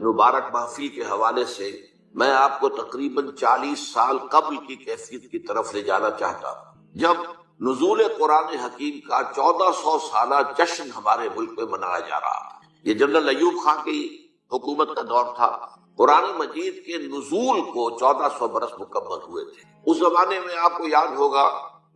مبارک محفل کے حوالے سے میں آپ کو تقریباً 40 سال قبل کی کیفیت کی طرف لے جانا چاہتا ہوں، جب نزول قرآن حکیم کا 1400 سالہ جشن ہمارے ملک میں منایا جا رہا تھا۔ یہ جنرل ایوب خان کی حکومت کا دور تھا۔ قرآن مجید کے نزول کو 1400 برس مکمل ہوئے تھے۔ اس زمانے میں آپ کو یاد ہوگا،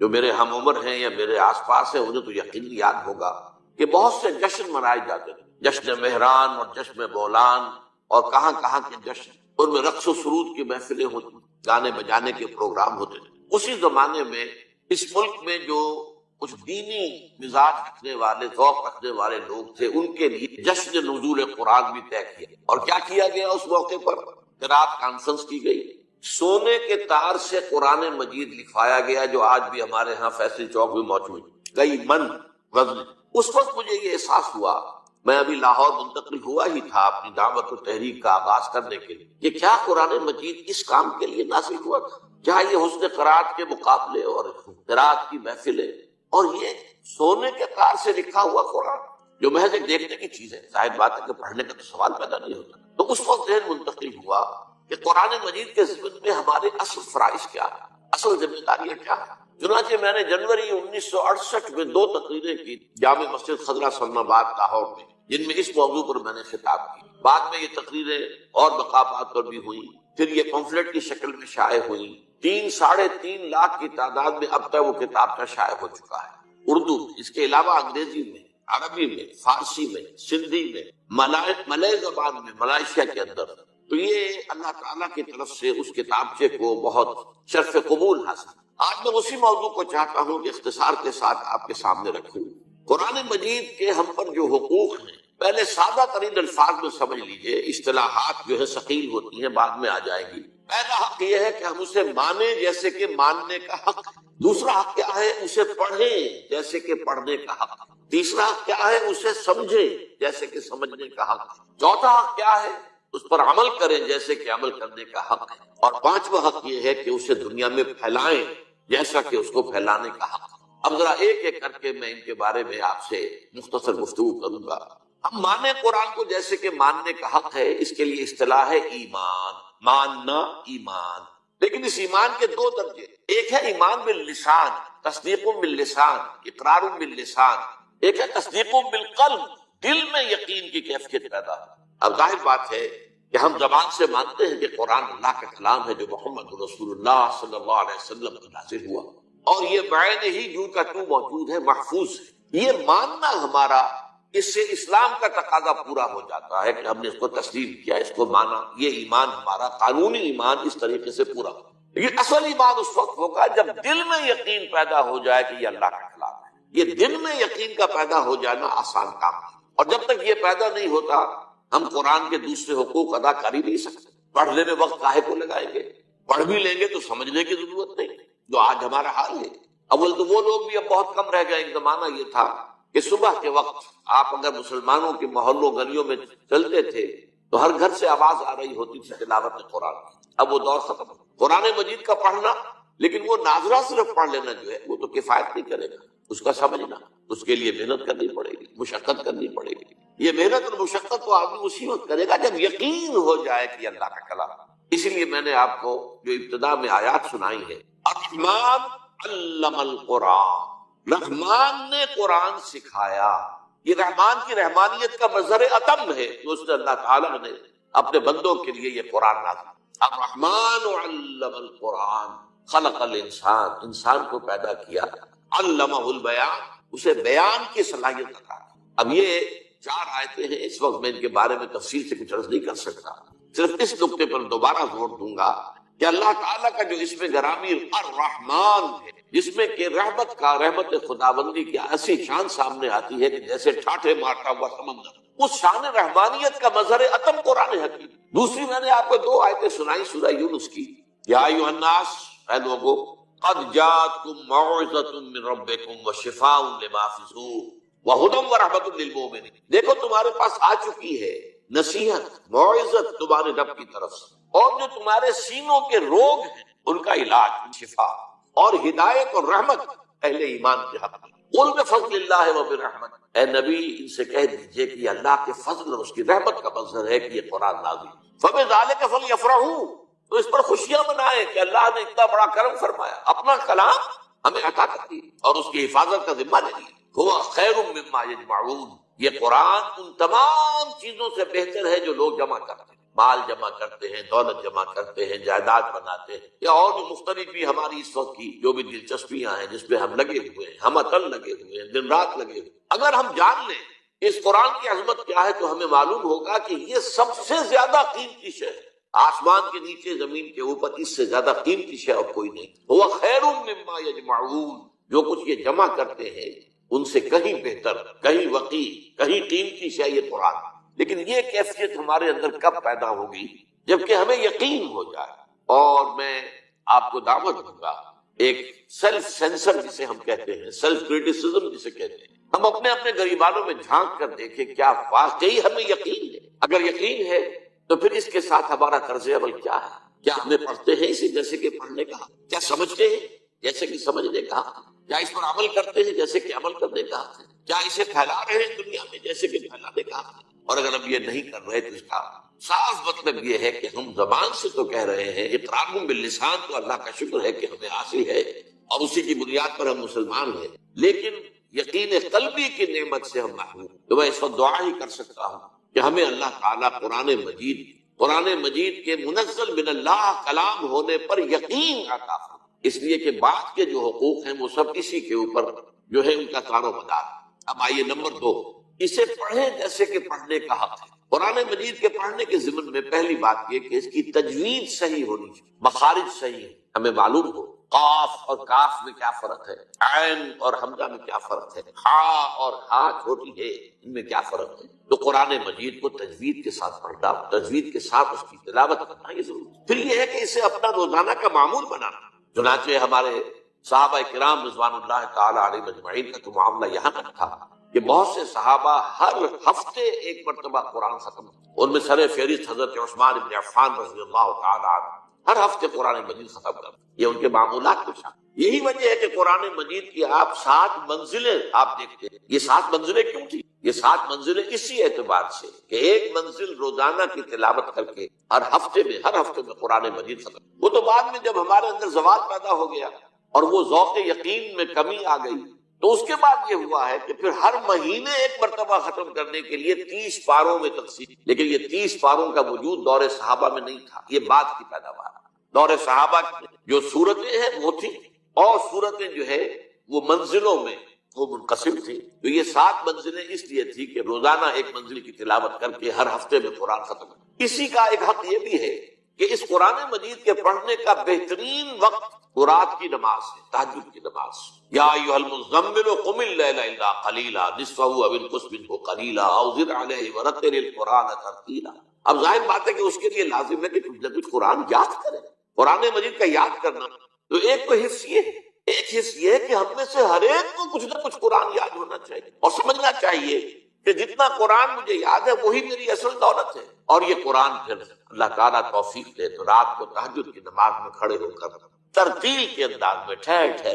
جو میرے ہم عمر ہیں یا میرے آس پاس ہیں انہیں تو یقینی یاد ہوگا کہ بہت سے جشن منائے جاتے تھے، جشن مہران اور جشن بولان اور کہاں کہاں کے جشن، ان میں رقص و سرود کی محفلیں ہوتی، گانے بجانے کے پروگرام ہوتے تھے۔ اسی زمانے میں اس ملک میں جو کچھ دینی مزاج رکھنے والے، ذوق رکھنے والے لوگ تھے، ان کے لیے جشن نزول قرآن بھی طے کیا۔ اور کیا کیا گیا اس موقع پر؟ قرات کانفرنس کی گئی، سونے کے تار سے قرآن مجید لکھوایا گیا، جو آج بھی ہمارے ہاں فیصل چوک میں موجود ہے، کئی من وزن۔ اس وقت مجھے یہ احساس ہوا، میں ابھی لاہور منتقل ہوا ہی تھا اپنی دعوت و تحریک کا آغاز کرنے کے لیے، کہ کیا قرآن مجید اس کام کے لیے نازل ہوا تھا؟ کیا یہ حسن قرات کے مقابلے اور قرات کی محفلیں اور یہ سونے کے تار سے لکھا ہوا قرآن، جو محض ایک دیکھنے کی چیز ہے، ظاہر بات ہے کہ پڑھنے کا تو سوال پیدا نہیں ہوتا۔ تو اس وقت ذہن منتقل ہوا کہ قرآن مجید کے ضمن میں ہمارے اصل فرائض کیا ہے، اصل ذمہ داریاں کیا ہے۔ چنانچہ میں نے جنوری 1968 میں 2 تقریریں کی جامع مسجد خضرہ سلم آباد لاہور میں، جن میں اس موضوع پر میں نے خطاب کی۔ بعد میں یہ تقریریں اور مقامات پر بھی ہوئیں، پھر یہ پمفلٹ کی شکل میں شائع ہوئیں۔ 3-3.5 لاکھ کی تعداد میں اب تک وہ کتاب کا شائع ہو چکا ہے، اردو میں، اس کے علاوہ انگریزی میں، عربی میں، فارسی میں، سندھی میں، ملئی زبان میں، ملائیشیا کے اندر۔ تو یہ اللہ تعالیٰ کی طرف سے اس کتابچے کو بہت شرف قبول حاصل۔ آج میں اسی موضوع کو چاہتا ہوں کہ اختصار کے ساتھ آپ کے سامنے رکھوں۔ قرآن مجید کے ہم پر جو حقوق ہیں، پہلے سادہ ترین الفاظ میں سمجھ لیجئے، اصطلاحات جو ہے ثقیل ہوتی ہیں، بعد میں آ جائے گی۔ پہلا حق یہ ہے کہ ہم اسے مانیں جیسے کہ ماننے کا حق۔ دوسرا حق کیا ہے؟ اسے پڑھیں جیسے کہ پڑھنے کا حق۔ تیسرا حق کیا ہے؟ اسے سمجھیں جیسے کہ سمجھنے کا حق۔ چوتھا حق کیا ہے؟ اس پر عمل کریں جیسے کہ عمل کرنے کا حق ہے۔ اور پانچواں حق یہ ہے کہ اسے دنیا میں پھیلائیں جیسا کہ اس کو پھیلانے کا حق۔ اب ذرا ایک ایک کر کے میں ان کے بارے میں آپ سے مختصر گفتگو کروں گا۔ ہم مانیں قرآن کو جیسے کہ ماننے کا حق ہے، اس کے لیے اصطلاح ہے ایمان، ماننا، ایمان۔ لیکن اس ایمان کے 2 درجے، ایک ہے ایمان باللسان، تصدیق باللسان، اقرار باللسان، ایک ہے تصدیق بالقلب، دل میں یقین کی کیفیت پیدا۔ اب ظاہر بات ہے کہ ہم زبان سے مانتے ہیں کہ قرآن اللہ کا کلام ہے جو محمد رسول اللہ صلی اللہ علیہ وسلم کو نازل ہوا، اور یہ بعین ہی جو کا تو موجود ہے، محفوظ ہے۔ یہ ماننا ہمارا، اس سے اسلام کا تقاضا پورا ہو جاتا ہے کہ ہم نے اس کو تسلیم کیا، اس کو مانا۔ یہ ایمان ہمارا قانونی ایمان اس طریقے سے پورا ہو۔ لیکن اصل ایمان اس وقت ہوگا جب دل میں یقین پیدا ہو جائے کہ یہ اللہ کا کلام ہے۔ یہ دل میں یقین کا پیدا ہو جانا آسان کام ہے، اور جب تک یہ پیدا نہیں ہوتا ہم قرآن کے دوسرے حقوق ادا کر ہی نہیں سکتے۔ پڑھنے میں وقت کاہے کو لگائیں گے؟ پڑھ بھی لیں گے تو سمجھنے کی ضرورت نہیں، جو آج ہمارا حال ہے۔ اول تو وہ لوگ بھی اب بہت کم رہ گئے۔ ایک زمانہ یہ تھا کہ صبح کے وقت آپ اگر مسلمانوں کے محلوں گلیوں میں چلتے تھے تو ہر گھر سے آواز آ رہی ہوتی تھی تلاوت قرآن کی۔ اب وہ دور ختم۔ قرآن مجید کا پڑھنا، لیکن وہ ناظرہ صرف پڑھ لینا جو ہے وہ تو کفایت نہیں کرے گا، اس کا سمجھنا، اس کے لیے محنت کرنی پڑے گی، مشقت کرنی پڑے گی۔ یہ محنت اور مشقت تو آدمی اسی وقت کرے گا جب یقین ہو جائے کہ اللہ کا کلام۔ اسی لیے میں نے آپ کو جو ابتدا میں آیات سنائی ہے، الرحمن علم القرآن، رحمان نے قرآن سکھایا۔ یہ رحمان کی رحمانیت کا مظہر اتم ہے کہ اس نے اللہ تعالیٰ نے اپنے بندوں کے لیے یہ قرآن نازل۔ الرحمن علم القرآن، خلق الانسان، انسان کو پیدا کیا، علمہ البیان، اسے بیان کی صلاحیت عطا کی۔ اب یہ 4 آیتیں ہیں، اس وقت میں ان کے بارے میں تفصیل سے کچھ عرض نہیں کر سکتا، صرف اس نقطے پر دوبارہ زور دوں گا کہ اللہ تعالیٰ کا جو اسم گرامی الرحمن ہے، جس میں کہ رحمت خداوندی کی ایسی شان سامنے آتی ہے کہ جیسے ٹھاٹھے مارتا ہوا سمندر، اس شان رحمانیت کا مظہر اتم قرآن حکیم۔ دوسری میں نے آپ کو 2 آیتیں سنائی سورہ یونس کی، یا ایھا الناس، اے لوگو، قد جاءتکم موعظۃ من ربکم وشفاء لما فی الصدور وہدی ورحمۃ للمؤمنین۔ دیکھو تمہارے پاس آ چکی ہے نصیحت، موعظت تمہارے رب کی طرف سے، اور جو تمہارے سینوں کے روگ ہیں ان کا علاج، شفا، اور ہدایت اور رحمت اہل ایمان کے حق میں۔ قل بفضل اللہ وبرحمتہ، اے نبی ان سے کہہ دیجئے کہ یہ اللہ کے فضل اور اس کی رحمت کا مظہر ہے کہ یہ قرآن نازل، فبذلک فلیفرحوا، تو اس پر خوشیاں منائیں کہ اللہ نے اتنا بڑا کرم فرمایا، اپنا کلام ہمیں عطا کر دی اور اس کی حفاظت کا ذمہ لے لیا۔ ہوا خیر مما یجمعون، یہ قرآن ان تمام چیزوں سے بہتر ہے جو لوگ جمع کرتے ہیں، مال جمع کرتے ہیں، دولت جمع کرتے ہیں، جائیداد بناتے ہیں، یا اور بھی مختلف بھی ہماری اس وقت کی جو بھی دلچسپیاں ہیں جس پہ ہم لگے ہوئے ہیں، ہم عطل لگے ہوئے ہیں، دن رات لگے ہوئے ہیں، اگر ہم جان لیں اس قرآن کی عظمت کیا ہے تو ہمیں معلوم ہوگا کہ یہ سب سے زیادہ قیمتی شے ہے، آسمان کے نیچے زمین کے اوپر اس سے زیادہ قیمتی شے اور کوئی نہیں۔ ہوا خیر مما یجمعون، جو کچھ یہ جمع کرتے ہیں ان سے کہیں بہتر، کہیں وقی، کہیں قیمتی شے یہ قرآن۔ لیکن یہ کیفیت ہمارے اندر کب پیدا ہوگی؟ جبکہ ہمیں یقین ہو جائے۔ اور میں آپ کو دعوت دوں گا ایک سیلف سینسر جسے ہم کہتے ہیں، سیلف کریٹیسزم جسے کہتے ہیں، ہم اپنے اپنے گریبانوں میں جھانک کر دیکھیں کیا واقعی ہمیں یقین ہے؟ اگر یقین ہے تو پھر اس کے ساتھ ہمارا طرز عمل کیا ہے؟ کیا ہمیں پڑھتے ہیں اسے جیسے کہ پڑھنے کا؟ کیا سمجھتے ہیں جیسے کہ سمجھنے کا؟ کیا اس پر عمل کرتے ہیں جیسے کہ عمل کرنے کا؟ کیا اسے پھیلا رہے ہیں دنیا میں جیسے کہ پھیلانے کا؟ اور اگر ہم یہ نہیں کر رہے تو اس کا صاف مطلب یہ ہے کہ ہم زبان سے تو کہہ رہے ہیں، اقرار باللسان تو اللہ کا شکر ہے کہ ہمیں حاصل ہے اور اسی کی بنیاد پر ہم مسلمان ہیں، لیکن یقین قلبی کی نعمت سے ہم محروم۔ تو میں اس وقت دعا ہی کر سکتا ہوں کہ ہمیں اللہ تعالیٰ قرآن مجید کے منزل من اللہ کلام ہونے پر یقین عطا فرمائے، اس لیے کہ بعد کے جو حقوق ہیں وہ سب اسی کے اوپر جو ہے ان کا کار و مدار۔ اب آئیے نمبر 2، اسے پڑھیں جیسے کہ پڑھنے کا حق ہے۔ قرآن مجید کے پڑھنے کے ضمن میں پہلی بات یہ کہ اس کی تجوید صحیح ہونی چاہیے، مخارج صحیح ہے، ہمیں معلوم ہو قاف اور کاف میں کیا فرق ہے، عین اور حمزہ میں کیا فرق ہے، ہا اور ہا چھوٹی ہے ان میں کیا فرق ہے۔ تو قرآن مجید کو تجوید کے ساتھ پڑھنا، تجوید کے ساتھ اس کی تلاوت کرنا یہ ضروری ہے۔ پھر یہ ہے کہ اسے اپنا روزانہ کا معمول بنانا۔ چنانچہ ہمارے صحابہ کرام رضوان اللہ تعالی علیہ مجمعین کا تو معاملہ یہاں تک تھا کہ بہت سے صحابہ ہر ہفتے ایک مرتبہ قرآن ختم، ان میں سر فہرست حضرت عثمان بن عفان رضی اللہ تعالی عنہ ہر ہفتے قرآن مجید ختم کر، یہ ان کے معمولات میں شامل۔ یہی وجہ ہے کہ قرآن مجید کی آپ 7 منزلیں آپ دیکھتے ہیں۔ یہ 7 منزلیں کیوں تھی؟ یہ 7 منزلیں اسی اعتبار سے کہ ایک منزل روزانہ کی تلاوت کر کے ہر ہفتے میں قرآن مجید ختم۔ وہ تو بعد میں جب ہمارے اندر زوال پیدا ہو گیا اور وہ ذوق یقین میں کمی آ گئی تو اس کے بعد یہ ہوا ہے کہ پھر ہر مہینے ایک مرتبہ ختم کرنے کے لیے 30 پاروں میں تقسیم، لیکن یہ 30 پاروں کا وجود دور صحابہ میں نہیں تھا، یہ بعد کی پیداوار۔ دور صحابہ جو صورتیں ہیں وہ تھی اور صورتیں جو ہے وہ منزلوں میں وہ منقسم تھی۔ تو یہ 7 منزلیں اس لیے تھی کہ روزانہ ایک منزل کی تلاوت کر کے ہر ہفتے میں قرآن ختم۔ اسی کا ایک حق یہ بھی ہے کہ اس قرآن مجید کے پڑھنے کا بہترین وقت رات کی نماز ہے، تہجد کی نماز۔ یا ایھا المزمل قم اللیل الا قلیلا نصفہ او انقص منہ قلیلا او زد علیہ ورتل القرآن ترتیلا۔ اب ظاہر بات ہے کہ اس کے لیے لازم ہے کہ کچھ نہ کچھ قرآن یاد کرے۔ قرآن مجید کا یاد کرنا تو ایک تو حفظ یہ ہے، ایک حصہ یہ ہے کہ ہم میں سے ہر ایک کو کچھ نہ کچھ قرآن یاد ہونا چاہیے اور سمجھنا چاہیے کہ جتنا قرآن مجھے یاد ہے وہی میری اصل دولت ہے۔ اور یہ قرآن پھر اللہ تعالیٰ توفیق دے تو رات کو تہجد کی نماز میں کھڑے ہو کر ترتیل کے انداز میں ٹھہر کر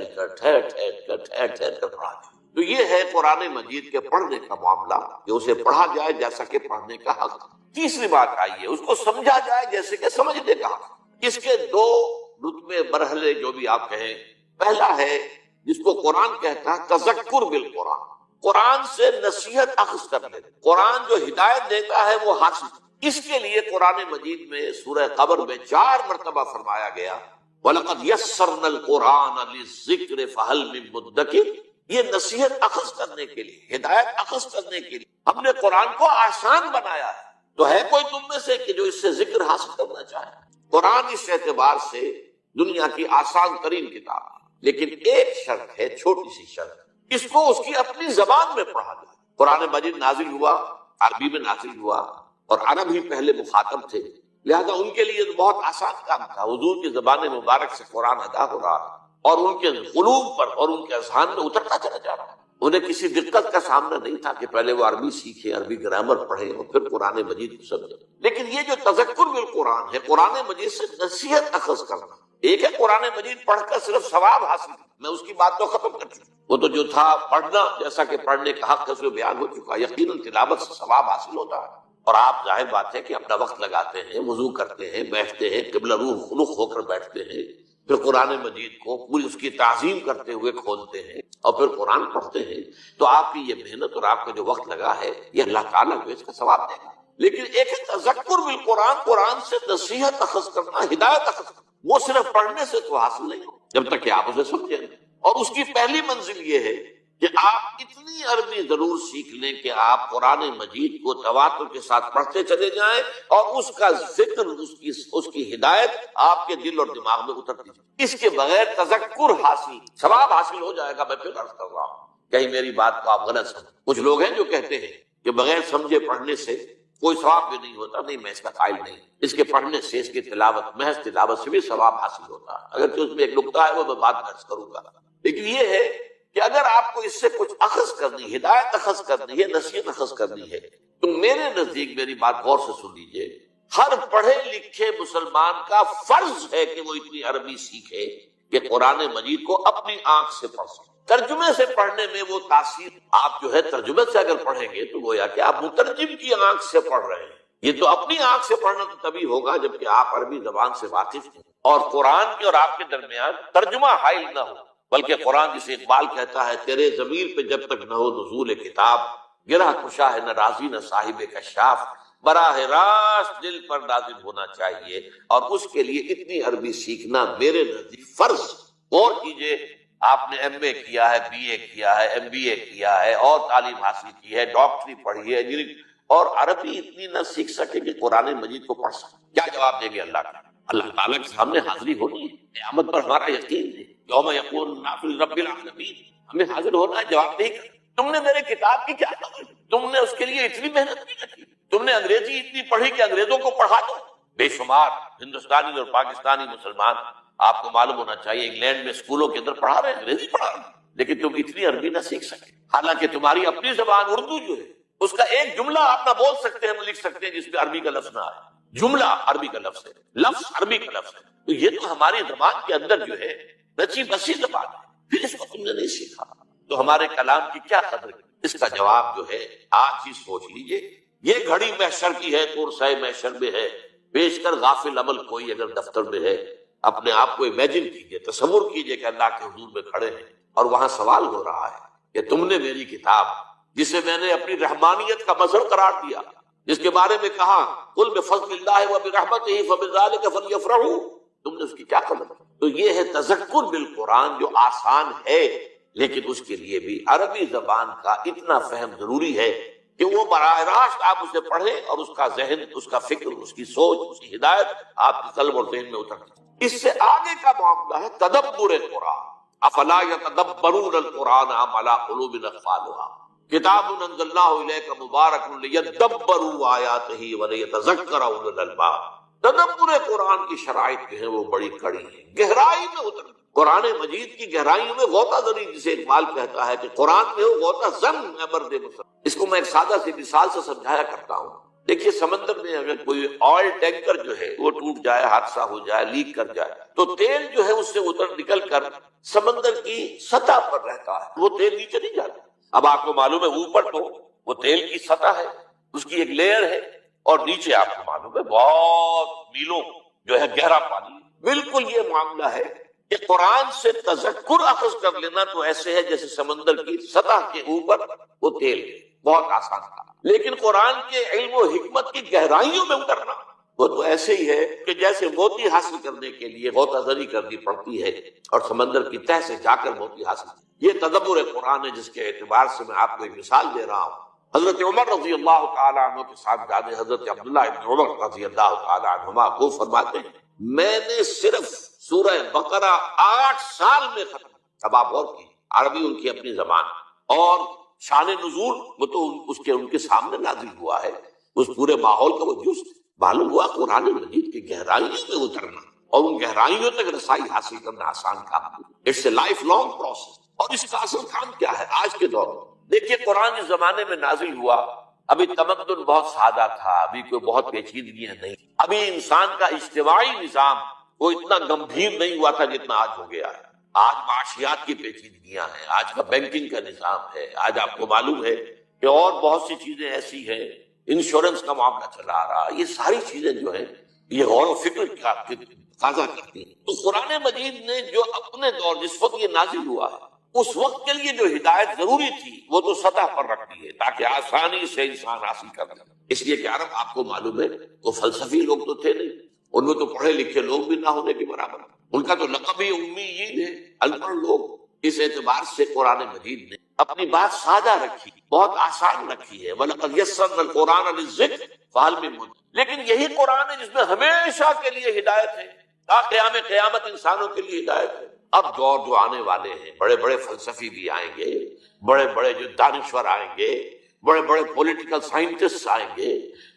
پڑھا جائے۔ تو یہ ہے قرآن مجید کے پڑھنے کا معاملہ کہ اسے پڑھا جائے جیسا کہ پڑھنے کا حق۔ تیسری بات آئی ہے اس کو سمجھا جائے جیسے کہ سمجھنے کا حق۔ اس کے 2 رتبے مرحلے جو بھی آپ کہیں، پہلا ہے جس کو قرآن کہتا ہے تذکر بالقرآن، قرآن سے نصیحت اخذ کر لے، قرآن جو ہدایت دیتا ہے وہ حاصل۔ اس کے لیے قرآن مجید میں سورہ قمر میں 4 مرتبہ فرمایا گیا وَلَقَدْ يَسَّرْنَا الْقُرْآنَ لِلذِّكْرِ فَهَلْ مِن مُدَّكِرٍ۔ یہ نصیحت اخذ کرنے کے لیے، ہدایت اخذ کرنے کے لیے ہم نے قرآن کو آسان بنایا ہے۔ تو ہے کوئی تم میں سے کہ جو اس سے ذکر حاصل کرنا چاہے؟ قرآن اس اعتبار سے دنیا کی آسان ترین کتاب ہے، لیکن ایک شرط ہے، چھوٹی سی شرط، اس کو اس کی اپنی زبان میں پڑھا جائے۔ قرآن مجید نازل ہوا، عربی میں نازل ہوا اور عرب ہی پہلے مخاطب تھے، لہذا ان کے لیے بہت آسان کام تھا۔ حضور کی زبان مبارک سے قرآن ادا ہو رہا اور ان کے قلوب پر اور ان کے اذہان میں اترتا چلا جا رہا۔ انہیں کسی دقت کا سامنا نہیں تھا کہ پہلے وہ عربی سیکھیں، عربی گرامر پڑھیں اور پھر قرآن مجید کو سمجھیں۔ لیکن یہ جو تذکر بالقرآن ہے، قرآن مجید سے نصیحت اخذ کرنا، ایک ہے قرآن مجید پڑھ کر صرف ثواب حاصل، میں اس کی بات تو ختم کر چکا۔ وہ تو جو تھا پڑھنا، جیسا کہ پڑھنے کا حق ہے اس میں بیان ہو چکا، یقیناً تلاوت سے ثواب حاصل ہوتا ہے۔ اور آپ ظاہر بات ہے کہ اپنا وقت لگاتے ہیں، وضو کرتے ہیں، بیٹھتے ہیں، قبلہ روح خلق ہو کر بیٹھتے ہیں، پھر قرآن مجید کو پوری اس کی تعظیم کرتے ہوئے کھولتے ہیں اور پھر قرآن پڑھتے ہیں، تو آپ کی یہ محنت اور آپ کا جو وقت لگا ہے یہ اللہ تعالیٰ کو اس کا ثواب دے گا۔ لیکن ایک ہے تذکر بالقرآن، قرآن سے نصیحت اخذ کرنا، ہدایت اخذ کرنا، وہ صرف پڑھنے سے تو حاصل نہیں ہو جب تک کہ آپ اسے سمجھیں۔ اور اس کی پہلی منزل یہ ہے کہ آپ اتنی عربی ضرور سیکھ لیں کہ آپ قرآن مجید کو تواتر کے ساتھ پڑھتے چلے جائیں اور اس کا ذکر، اس کی ہدایت آپ کے دل اور دماغ میں اترتی جائے۔ اس کے بغیر تذکر حاصل، ثواب حاصل ہو جائے گا، میں پھر عرض کر رہا ہوں، کہیں میری بات کو آپ غلط سمجھیں۔ کچھ لوگ ہیں جو کہتے ہیں کہ بغیر سمجھے پڑھنے سے کوئی ثواب بھی نہیں ہوتا، نہیں، میں اس کا قائل نہیں۔ اس کے پڑھنے سے، اس کی تلاوت، محض تلاوت سے بھی ثواب حاصل ہوتا ہے، اگرچہ اس میں ایک نقطہ ہے وہ میں بعد میں عرض کروں گا۔ لیکن یہ ہے کہ اگر آپ کو اس سے کچھ اخذ کرنی، ہدایت اخذ کرنی ہے، نصیحت اخذ کرنی ہے، تو میرے نزدیک میری بات غور سے سن لیجیے، ہر پڑھے لکھے مسلمان کا فرض ہے کہ وہ اتنی عربی سیکھے کہ قرآن مجید کو اپنی آنکھ سے پڑھ سکے۔ ترجمے سے پڑھنے میں وہ تاثیر، آپ جو ہے ترجمے سے اگر پڑھیں گے تو گویا کہ آپ مترجم کی آنکھ سے پڑھ رہے ہیں۔ یہ تو اپنی آنکھ سے پڑھنا تو تبھی ہوگا جبکہ آپ عربی زبان سے واقف ہیں اور قرآن کے اور آپ کے درمیان ترجمہ حائل نہ ہو، بلکہ قرآن جسے اقبال کہتا ہے، تیرے ضمیر پہ جب تک نہ ہو نزول کتاب، گرہ کشا ہے نہ رازی نہ صاحب کشاف، براہ راست دل پر نازل ہونا چاہیے، اور اس کے لیے اتنی عربی سیکھنا میرے نزدیک فرض۔ غور کیجئے، آپ نے ایم اے کیا ہے، بی اے کیا ہے، ایم بی اے کیا ہے اور تعلیم حاصل کی ہے، ڈاکٹری پڑھی ہے، انجینئرنگ، اور عربی اتنی نہ سیکھ سکے کہ قرآن مجید کو پڑھ سکے، کیا جواب دیں گے اللہ کا؟ اللہ تعالیٰ کے سامنے حاضری ہونی ہے، قیامت پر ہمارا یقین ہے، یوم یقول الناس لرب العالمین، ہمیں حاضر ہونا ہے، جواب دے گا تم نے میرے کتاب کی کیا خبر، تم نے اس کے لیے اتنی محنت نہیں کی، تم نے انگریزی اتنی پڑھی کہ انگریزوں کو پڑھا دو۔ بے شمار ہندوستانی اور پاکستانی مسلمان، آپ کو معلوم ہونا چاہیے، انگلینڈ میں اسکولوں کے اندر پڑھا رہے ہیں، انگریزی پڑھا رہے ہیں، لیکن تم اتنی عربی نہ سیکھ سکے، حالانکہ تمہاری اپنی زبان اردو جو ہے اس کا ایک جملہ آپ نہ بول سکتے ہیں، نہ لکھ سکتے ہیں جس میں عربی کا لفظ نہ آئے، جملہ عربی کا لفظ ہے، لفظ عربی کا لفظ ہے، تو یہ تو ہماری زبان کے اندر جو ہے رچی بسی زبان ہے، پھر اس کو تم نے نہیں سیکھا تو ہمارے کلام کی کیا قدر ہے؟ اس کا جواب جو ہے آج ہی سوچ لیجئے، یہ گھڑی محشر کی ہے، کرسۂ محشر میں ہے، پیش کر غافل عمل کوئی اگر دفتر میں ہے، اپنے آپ کو امیجن کیجئے، تصور کیجئے کہ اللہ کے حضور میں کھڑے ہیں اور وہاں سوال ہو رہا ہے کہ تم نے میری کتاب، جسے میں نے اپنی رحمانیت کا مظہر قرار دیا، جس کے بارے میں کہا قل بفضل اللہ وبرحمتہ فبذلک فلیفرحوا، تم نے اس کی کیا قدر؟ تو یہ ہے تذکر بالقرآن، جو آسان ہے لیکن اس کے لیے بھی عربی زبان کا اتنا فہم ضروری ہے کہ وہ براہ راست آپ اسے پڑھیں اور اس کا ذہن، اس کا فکر، اس کی سوچ، اس کی ہدایت آپ کے قلب اور ذہن میں اترتی۔ اس سے آگے کا معاملہ ہے تدبر قرآن، افلا یتدبرون القرآن ام علی قلوب اقفالها، کتاب انزلناہ الیک مبارک لیدبروا آیاتہ ولیتذکر اولو الالباب۔ تدبر قرآن کی شرائط جو ہیں وہ بڑی کڑی ہیں، گہرائی میں اتر، قرآن مجید کی گہرائیوں میں غوطہ زنی، جسے اقبال کہتا ہے کہ قرآن میں ہو غوطہ زن اے مرد مسلم۔ اس کو میں ایک سادہ سی مثال سے سمجھایا کرتا ہوں، دیکھیے سمندر میں اگر کوئی آئل ٹینکر جو ہے وہ ٹوٹ جائے، حادثہ ہو جائے، لیک کر جائے، تو تیل جو ہے اس سے اتر نکل کر سمندر کی سطح پر رہتا ہے، وہ تیل نیچے نہیں جاتا۔ اب آپ کو معلوم ہے اوپر تو وہ تیل کی سطح ہے، اس کی ایک لیئر ہے، اور نیچے آپ کو معلوم ہے بہت میلوں جو ہے گہرا پانی۔ بالکل یہ معاملہ ہے کہ قرآن سے تذکر اخذ کر لینا تو ایسے ہے جیسے سمندر کی سطح کے اوپر وہ تیل ہے، بہت آسان تھا، لیکن قرآن کے علم و حکمت کی گہرائیوں میں اترنا وہ تو ایسے ہی ہے کہ جیسے موتی حاصل کرنے کے لیے غوطہ زنی کرنی پڑتی ہے اور سمندر کی تہ سے جا کر موتی حاصل۔ یہ تدبر قرآن ہے، جس کے اعتبار سے میں آپ کو ایک مثال دے رہا ہوں۔ حضرت عمر رضی اللہ تعالی عنہ کے ساتھ جانے حضرت عبداللہ ابن عمر رضی اللہ تعالی عنہما کو فرماتے ہیں میں نے صرف سورہ بقرہ 8 سال میں ختم۔ اب آپ غور کیجیے، عربی ان کی اپنی زبان، اور شان نزول وہ تو ان کے سامنے نازل ہوا ہے، اس پورے ماحول کا وہ جز معلوم ہوا قرآن مجید کی گہرائیوں میں اترنا اور ان گہرائیوں تک رسائی حاصل کرنا آسان کام ہے۔ It's a lifelong process. اور اس کا اصل کام کیا ہے آج کے دور میں؟ دیکھیے قرآن جس زمانے میں نازل ہوا ابھی تمدن بہت سادہ تھا، ابھی کوئی بہت پیچیدگیاں نہیں، ابھی انسان کا اجتماعی نظام وہ اتنا گمبھیر نہیں ہوا تھا جتنا آج ہو گیا ہے۔ آج معاشیات کی پیچیدگیاں ہیں، آج کا بینکنگ کا نظام ہے، آج آپ کو معلوم ہے کہ اور بہت سی چیزیں ایسی ہیں، انشورنس کا معاملہ چلا آ رہا، یہ ساری چیزیں جو ہیں یہ غور و فکر کا تقاضا کرتی ہیں۔ تو قرآن مجید نے جو اپنے دور جس وقت یہ نازل ہوا ہے اس وقت کے لیے جو ہدایت ضروری تھی وہ تو سطح پر رکھ دی ہے تاکہ آسانی سے انسان حاصل کر لے۔ اس لیے کہ عرب آپ کو معلوم ہے وہ فلسفی لوگ تو تھے نہیں، ان میں تو پڑھے لکھے لوگ بھی نہ ہونے کے برابر، ان کا تو لقب ہی امیین ہے، ان پڑھ لوگ۔ اس اعتبار سے قرآن مجید نے اپنی بات سادہ رکھی، بہت آسان رکھی ہے، وَلَقَدْ يَسَّرْنَا الْقُرْآنَ لِلذِّكْرِ فَهَلْ مِن مُدَّكِرٍ۔ لیکن یہی قرآن ہے جس میں ہمیشہ کے لیے ہدایت ہے، تا قیامت انسانوں کے لیے ہدایت ہے۔ اب دور جو آنے والے ہیں، بڑے بڑے فلسفی بھی آئیں گے، بڑے بڑے جو دانشور آئیں گے، بڑے بڑے پولیٹیکل سائنٹسٹ آئیں گے،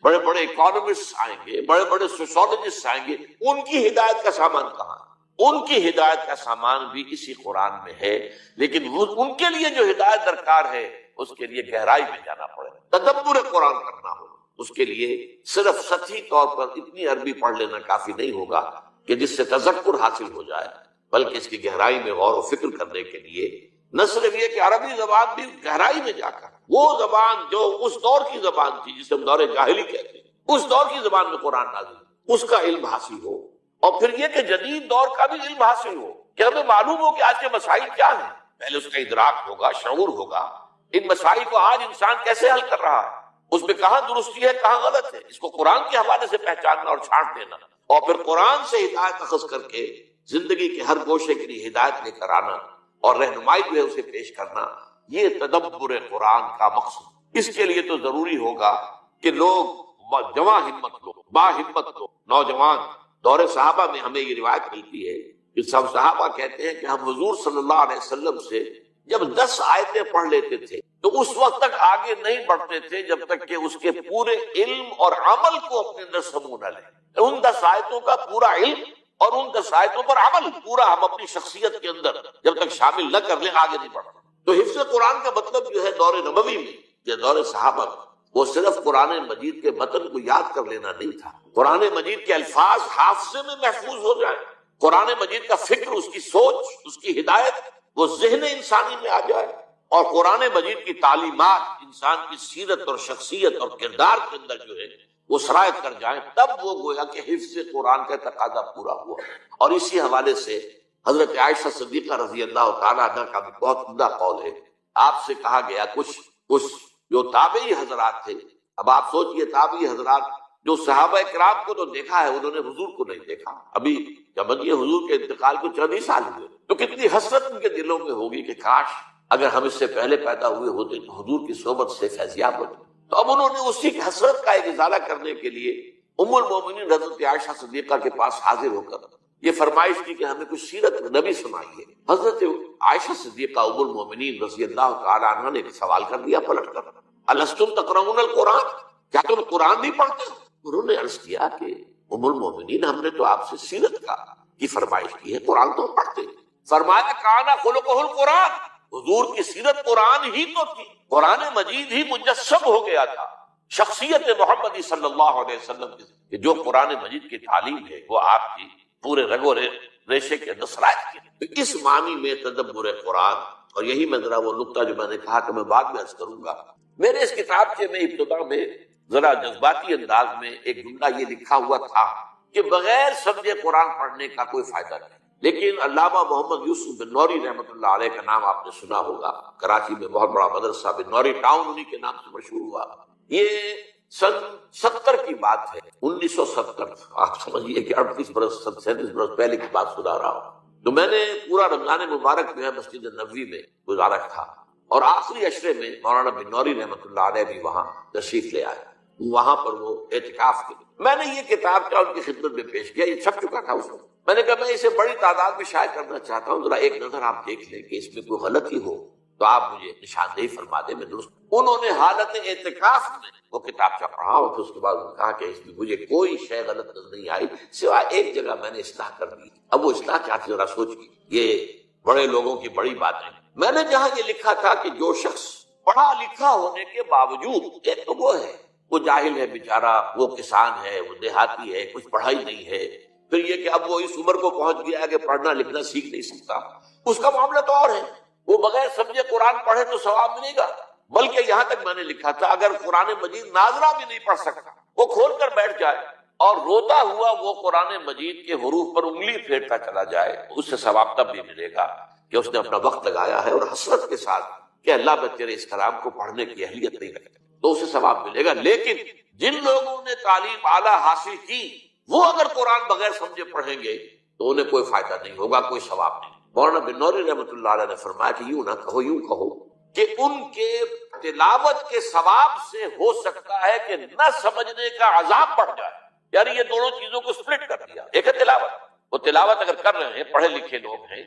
بڑے بڑے اکانومسٹ آئیں گے، بڑے بڑے سوشولوجسٹ آئیں گے، ان کی ہدایت کا سامان کہاں ہے؟ ان کی ہدایت کا سامان بھی اسی قرآن میں ہے، لیکن ان کے لیے جو ہدایت درکار ہے اس کے لیے گہرائی میں جانا پڑے، تدبر قرآن کرنا ہو۔ اس کے لیے صرف سطحی طور پر اتنی عربی پڑھ لینا کافی نہیں ہوگا کہ جس سے تذکر حاصل ہو جائے، بلکہ اس کی گہرائی میں غور و فکر کرنے کے لیے نہ صرف یہ کہ عربی زبان بھی گہرائی میں جا کر وہ زبان جو اس دور کی زبان تھی جسے ہم دور جاہلی کہتے ہیں، اس دور کی زبان میں قرآن نازل، اس کا علم حاصل ہو، اور پھر یہ کہ جدید دور کا بھی علم حاصل ہو کہ ہمیں معلوم ہو کہ آج کے مسائل کیا ہیں، پہلے اس کا ادراک ہوگا، شعور ہوگا، ان مسائل کو آج انسان کیسے حل کر رہا ہے، اس میں کہاں درستی ہے کہاں غلط ہے، اس کو قرآن کے حوالے سے پہچاننا اور چھانٹ دینا، اور پھر قرآن سے ہدایت اخذ کر کے زندگی کے ہر گوشے کے لیے ہدایت لے کر آنا اور رہنمائی جو ہے اسے پیش کرنا، یہ تدبر قرآن کا مقصد۔ اس کے لیے تو ضروری ہوگا کہ لوگ جواں ہمت لوگ، با ہمت لوگ، نوجوان، دور صحابہ میں ہمیں یہ روایت ملتی ہے کہ سب صحابہ کہتے ہیں کہ ہم حضور صلی اللہ علیہ وسلم سے جب 10 آیتیں پڑھ لیتے تھے تو اس وقت تک آگے نہیں بڑھتے تھے جب تک کہ اس کے پورے علم اور عمل کو اپنے اندر سمو نہ لیں۔ ان 10 آیتوں کا پورا علم اور ان 10 آیتوں پر عمل پورا ہم اپنی شخصیت کے اندر جب تک شامل نہ کر لیں آگے نہیں بڑھتے۔ تو حفظ قرآن کا مطلب جو ہے دور نبوی میں یا دور صحابہ میں وہ صرف قرآن مجید کے متن کو یاد کر لینا نہیں تھا، قرآن مجید کے الفاظ حافظے میں محفوظ ہو جائیں، قرآن مجید کا فکر، اس کی سوچ، اس کی ہدایت وہ ذہن انسانی میں آ جائے، اور قرآن مجید کی تعلیمات انسان کی سیرت اور شخصیت اور کردار کے اندر جو ہے وہ سرایت کر جائیں، تب وہ گویا کہ حفظ قرآن کا تقاضا پورا ہوا۔ اور اسی حوالے سے حضرت عائشہ صدیقہ رضی اللہ تعالیٰ عنہ کا بھی بہت عمدہ قول ہے، آپ سے کہا گیا کچھ جو تابعی حضرات تھے، اب آپ سوچئے تابعی حضرات جو صحابہ کرام کو تو دیکھا ہے، انہوں نے حضور کو نہیں دیکھا، ابھی جب یہ حضور کے انتقال کو 14 سال ہوئے، تو کتنی حسرت ان کے دلوں میں ہوگی کہ کاش اگر ہم اس سے پہلے پیدا ہوئے ہوتے تو حضور کی صحبت سے فیضیاب ہوتے۔ تو اب انہوں نے اسی حسرت کا ایک ازالہ کرنے کے لیے ام المومنین حضرت عائشہ صدیقہ کے پاس حاضر ہو کر یہ فرمائش کی کہ ہمیں کچھ سیرت نبی سنائیے۔ حضرت عائشہ صدیقہ ام المومنین رضی اللہ تعالی عنہ نے ایک سوال کر دیا پلٹ کر، الستم تقرؤون القرآن، کیا تم قرآن نہیں پڑھتے؟ انہوں نے عرض کیا کہ ام المومنین ہم نے تو آپ سے سیرت کی فرمائش کی ہے، قرآن تو ہم پڑھتے ہیں۔ فرمایا کانا خلقہ القرآن، حضور کی سیرت قرآن ہی تو تھی، قرآن مجید ہی مجسم ہو گیا تھا شخصیت محمدی صلی اللہ علیہ وسلم کی، جو قرآن مجید کی تعلیم ہے وہ آپ کی پورے رگ و ریشے کے اندر سرایت کی۔ تو اس معنی میں تدبر قرآن، اور یہی میں ذرا وہ نقطہ جو میں نے کہا کہ میں بعد میں عرض کروں گا، میرے اس کتاب کے میں ابتدا میں ذرا جذباتی انداز میں ایک جملہ یہ لکھا ہوا تھا کہ بغیر سمجھے قرآن پڑھنے کا کوئی فائدہ نہیں، لیکن علامہ محمد یوسف بن نوری رحمۃ اللہ علیہ کا نام آپ نے سنا ہوگا، کراچی میں بہت بڑا مدرسہ بن نوری ٹاؤن انہی کے نام سے مشہور ہوا، یہ سن 70 کی بات ہے، 1970، آپ سمجھیے کہ 38 برس 37 برس پہلے کی بات سنا رہا ہوں۔ تو میں نے پورا رمضان مبارک جو ہے مسجد نبوی میں گزارا تھا، اور آخری عشرے میں مولانا بن نوری رحمۃ اللہ علیہ بھی وہاں تشریف لے آئے، وہاں پر وہ اعتکاف کے میں نے یہ کتاب کا ان کی خدمت میں پیش کیا، یہ چھپ چکا تھا اس وقت، میں نے کہا میں اسے بڑی تعداد میں شائع کرنا چاہتا ہوں، ذرا ایک نظر آپ دیکھ لیں کہ اس میں کوئی غلطی ہو تو آپ مجھے نشاندہی فرما دیں، میں درست۔ انہوں نے حالت اعتکاف میں وہ کتاب پڑھا، اور پھر اس کے بعد کہا کہ اس میں مجھے کوئی شے غلط نظر نہیں آئی سوائے ایک جگہ میں نے اصلاح کر دی۔ اب وہ اصلاح کیا تھی ذرا سوچیے، یہ بڑے لوگوں کی بڑی بات ہے۔ میں نے جہاں یہ لکھا تھا کہ جو شخص پڑھا لکھا ہونے کے باوجود، ایک تو وہ ہے وہ جاہل ہے بیچارہ، وہ کسان ہے، وہ دیہاتی ہے، کچھ پڑھائی نہیں ہے، پھر یہ کہ اب وہ اس عمر کو پہنچ گیا ہے کہ پڑھنا لکھنا سیکھ نہیں سکتا، اس کا معاملہ تو اور ہے، وہ بغیر سمجھے قرآن پڑھے تو ثواب ملے گا۔ بلکہ یہاں تک میں نے لکھا تھا اگر قرآن مجید ناظرہ بھی نہیں پڑھ سکتا، وہ کھول کر بیٹھ جائے اور روتا ہوا وہ قرآن مجید کے حروف پر انگلی پھیرتا چلا جائے، اس سے ثواب تب بھی ملے گا کہ اس نے اپنا وقت لگایا ہے اور حسرت کے ساتھ کہ اللہ میں تیرے اس کلام کو پڑھنے کی اہلیت نہیں رکھتا، تو اسے ثواب ملے گا۔ لیکن جن لوگوں نے تعلیم اعلیٰ حاصل کی وہ اگر قرآن بغیر سمجھے پڑھیں گے تو انہیں کوئی فائدہ نہیں ہوگا، کوئی ثواب نہیں۔ مولانا بن نوری رحمۃ اللہ علیہ نے فرمایا کہ یوں نہ کہو، یوں کہو کہ ان کے تلاوت کے ثواب سے ہو سکتا ہے کہ نہ سمجھنے کا عذاب بڑھ جائے۔ یعنی یہ دونوں چیزوں کو سپلٹ کر دیا۔ ایک ہے تلاوت، وہ تلاوت اگر کر رہے ہیں، پڑھے لکھے لوگ ہیں،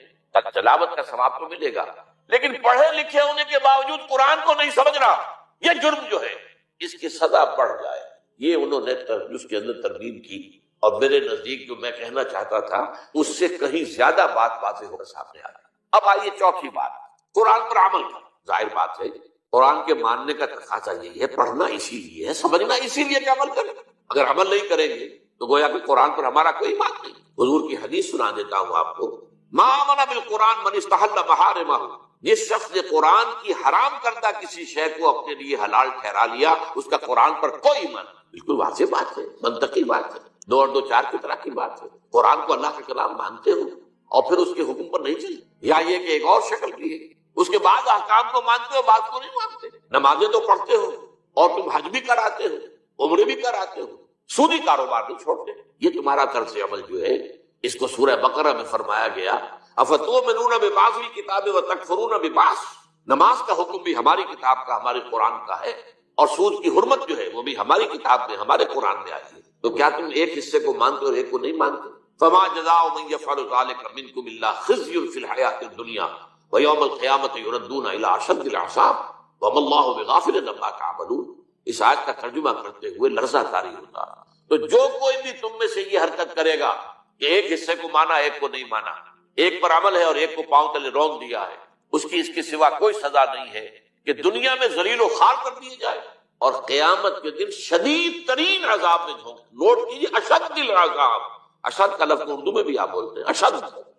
تلاوت کا ثواب تو ملے گا، لیکن پڑھے لکھے ہونے کے باوجود قرآن کو نہیں سمجھ رہا، یہ جرم جو ہے اس کی سزا بڑھ جائے۔ یہ انہوں نے اس کے اندر ترغیب کی، اور میرے نزدیک جو میں کہنا چاہتا تھا اس سے کہیں زیادہ بات واضح ہو کر سامنے آ گئی۔ اب آئیے چوتھی بات، قرآن پر عمل کرنا۔ ظاہر بات ہے قرآن کے ماننے کا تقاضا یہی ہے، پڑھنا اسی لیے ہے، سمجھنا اسی لیے کہ عمل کریں۔ اگر عمل نہیں کریں گے تو گویا کہ قرآن پر ہمارا کوئی بات نہیں۔ حضور کی حدیث سنا دیتا ہوں آپ کو، ما آمن بالقرآن من استحل محارمہ، جس شخص نے قرآن کی حرام کردہ کسی شے کو اپنے لیے حلال ٹھہرا لیا، اس کا قرآن پر کوئی ایمان نہیں۔ بالکل واضح بات ہے، منطقی بات ہے، دو اور دو چار کی طرح کی بات ہے۔ قرآن کو اللہ کا کلام مانتے ہو اور پھر اس کے حکم پر نہیں چلے، یا یہ کہ ایک اور شکل بھی ہے، اس کے بعد احکام کو مانتے ہو، بات کو نہیں مانتے۔ نمازیں تو پڑھتے ہو اور تم حج بھی کراتے ہو، عمرے بھی کراتے ہو، سودی کاروبار نہیں چھوڑتے۔ یہ تمہارا طرز عمل جو ہے، اس کو سورہ بقرہ میں فرمایا گیا، افتؤمنون ببعض الکتاب وتکفرون ببعض۔ نماز کا حکم بھی ہماری کتاب کا، ہمارے قرآن کا ہے، اور سود کی حرمت جو ہے وہ بھی ہماری کتاب میں، ہمارے قرآن میں آئی ہے۔ تو کیا تم ایک حصے کو مانتے اور ایک کو نہیں مانتے؟ فما جزاء من يفعل ذلك منكم الا خزي في الحياة الدنيا ويوم القيامة يردون الى اشد العذاب وما الله بغافل عما تعملون۔ اس آیت کا ترجمہ کرتے ہوئے لرزہ طاری ہوتا، تو جو کوئی بھی تم میں سے یہ حرکت کرے گا کہ ایک حصے کو مانا ایک کو نہیں مانا، ایک پر عمل ہے اور ایک کو پاؤں تلے رونگ دیا ہے، اس کی اس کے سوا کوئی سزا نہیں ہے کہ دنیا میں ذلیل و خوار کر دیے جائے اور قیامت کے دن شدید ترین عذاب میں جھونک۔ نوٹ کیجیے، اشد العذاب، اشد کا لفظ اردو میں بھی آپ بولتے ہیں، اشد،